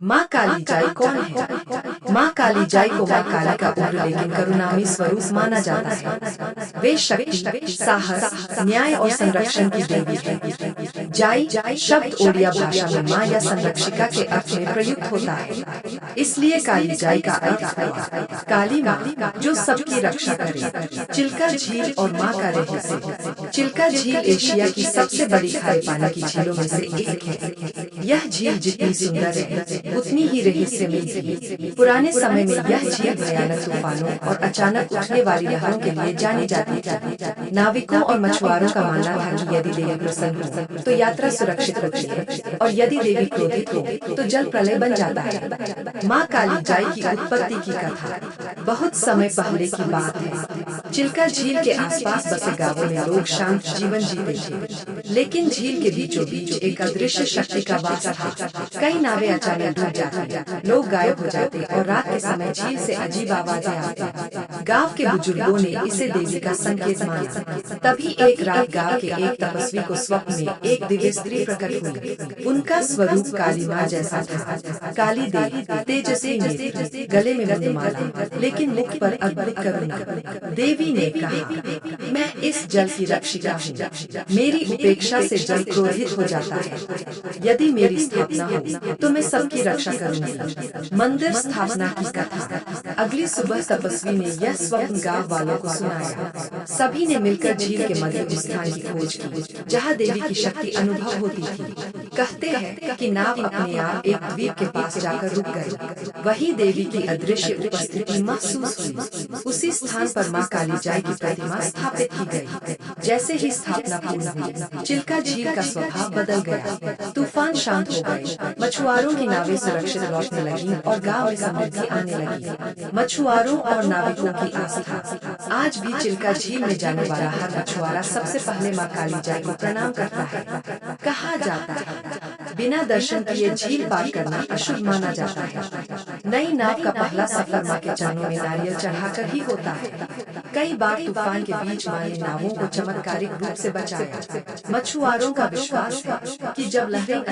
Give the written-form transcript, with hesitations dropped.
माँ काली जाई कौन है? माँ काली जाई को माँ काली का उग्र लेकिन करुणामयी स्वरूप माना जाता है। वे शक्ति, साहस, न्याय और संरक्षण की देवी है। जाई शब्द ओडिया भाषा में माँ या संरक्षिका के अर्थ में प्रयुक्त होता है। इसलिए काली जाई का अर्थ हुआ काली माँ जो सबकी रक्षा करे। चिल्का झील और माँ का रहस्य। चिल्का झील एशिया की सबसे बड़ी खारे पानी की झीलों में से एक है। यह झील जितनी सुंदर है उतनी ही रहस्यमयी भी। पुराने समय में यह झील भयानक तूफानों और अचानक उठने वाली लहरों के लिए जानी जाती थी। नाविकों और मछुआरों का मानना था कि यदि देवी प्रसन्न हो तो यात्रा सुरक्षित होती है और यदि देवी क्रोधित हो तो जल प्रलय बन जाता है। माँ काली जाई की उत्पत्ति की कथा बहुत समय पहले की बात है। चिल्का झील के आसपास बसे गांवों में लोग शांत जीवन जीते थे, लेकिन झील के बीचों बीच एक अदृश्य शक्ति का वास था। कई नावें अचानक डूब जाती, लोग गायब हो जाते और रात के समय झील से अजीब आवाजें आती। गांव के बुजुर्गों ने इसे देवी का संकेत माना। तभी एक रात गांव के एक तपस्वी को स्वप्न में एक दिव्य स्त्री प्रकट हुई। उनका स्वरूप काली माँ जैसा था। काली देवी, तेजस्वी नेत्र, गले में मुंडमाला, लेकिन मुख पर अद्भुत करुणा। देवी ने कहा, मैं इस जल की रक्षिका हूँ। मेरी उपेक्षा से जल क्रोधित हो जाता है। यदि मेरी स्थापना हो तो मैं सबकी रक्षा करूंगी। मंदिर स्थापना की कथा। अगली सुबह तपस्वी ने यह स्वप्न गांव वालों को सुनाया। सभी ने मिलकर झील के मध्य उस स्थान की खोज की जहां देवी की शक्ति अनुभव होती थी। कहते हैं कि नाव अपने आप एक द्वीप के पास जाकर रुक गई। वही देवी की अदृश्य उपस्थिति महसूस हुई। उसी स्थान पर माँ काली जाई की प्रतिमा स्थापित की गई। जैसे ही स्थापना पूर्ण हुई, चिल्का झील का स्वभाव बदल गया। तूफान शांत हो गए, मछुआरों की नावें सुरक्षित लौटने लगीं और गांव में समृद्धि आने लगी। मछुआरों और नाविकों की आस्था। आज भी चिल्का झील में जाने वाला हर मछुआरा सबसे पहले माँ काली जाई को प्रणाम करता है। कहा जाता है बिना दर्शन किए झील पार करना अशुभ माना जाता है। नई नाव का पहला सफर माँ के चरणों में नारियल चढ़ाकर ही होता है। कई बार तूफान के बीच माँ ने नावों को चमत्कारिक रूप से बचाया। मछुआरों का विश्वास है कि जब लहरें